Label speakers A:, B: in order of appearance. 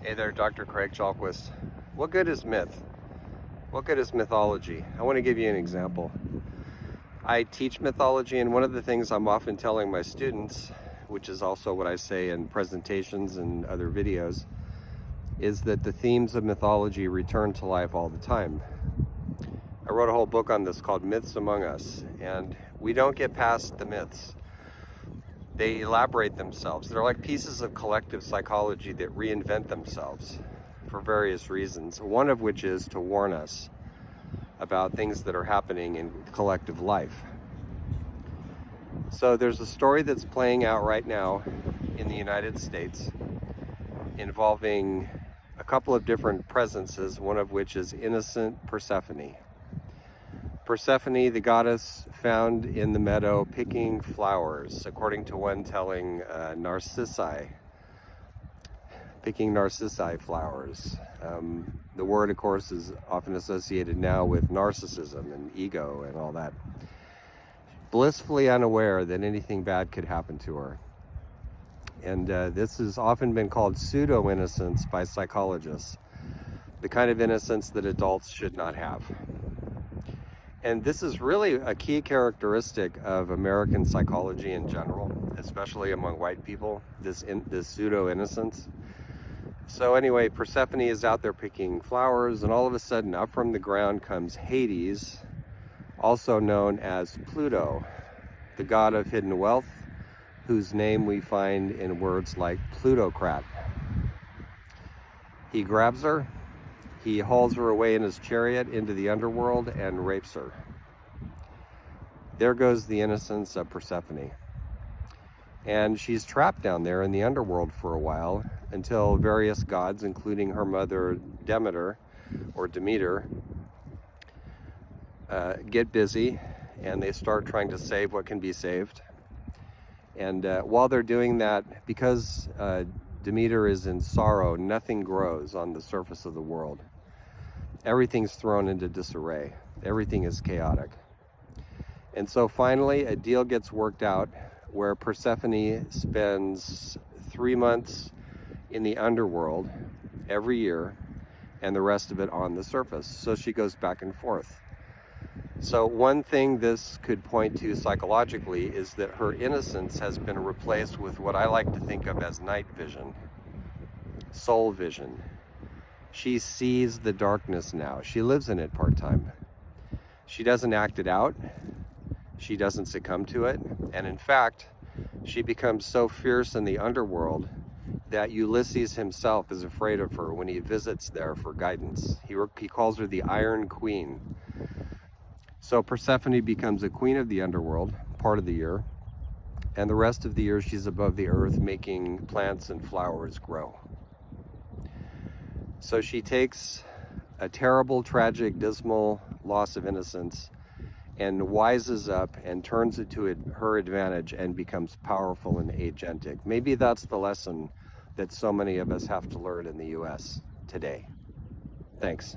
A: Hey there, Dr. Craig Chalquist. What good is myth? What good is mythology? I want to give you an example. I teach mythology, and one of the things I'm often telling my students, which is also what I say in presentations and other videos, is that the themes of mythology return to life all the time. I wrote a whole book on this called Myths Among Us, and we don't get past the myths. They elaborate themselves. They're like pieces of collective psychology that reinvent themselves for various reasons, one of which is to warn us about things that are happening in collective life. So there's a story that's playing out right now in the United States involving a couple of different presences, one of which is innocent Persephone. Persephone, the goddess found in the meadow picking flowers, according to one telling picking narcissi flowers. The word, of course, is often associated now with narcissism and ego and all that. Blissfully unaware that anything bad could happen to her. And this has often been called pseudo-innocence by psychologists, the kind of innocence that adults should not have. And this is really a key characteristic of American psychology in general, especially among white people, this pseudo-innocence. So anyway, Persephone is out there picking flowers, and all of a sudden up from the ground comes Hades, also known as Pluto, the god of hidden wealth, whose name we find in words like plutocrat. He grabs her, he hauls her away in his chariot into the underworld and rapes her. There goes the innocence of Persephone. And she's trapped down there in the underworld for a while until various gods, including her mother Demeter, get busy, and they start trying to save what can be saved. And while they're doing that, because Demeter is in sorrow, nothing grows on the surface of the world. Everything's thrown into disarray. Everything is chaotic. And so finally, a deal gets worked out where Persephone spends 3 months in the underworld every year and the rest of it on the surface. So she goes back and forth. So one thing this could point to psychologically is that her innocence has been replaced with what I like to think of as night vision, soul vision. She sees the darkness now. She lives in it part-time. She doesn't act it out. She doesn't succumb to it. And in fact, she becomes so fierce in the underworld that Ulysses himself is afraid of her when he visits there for guidance. He calls her the Iron Queen. So Persephone becomes a queen of the underworld part of the year, and the rest of the year she's above the earth making plants and flowers grow. So she takes a terrible, tragic, dismal loss of innocence and wises up and turns it to her advantage and becomes powerful and agentic. Maybe that's the lesson that so many of us have to learn in the US today. Thanks.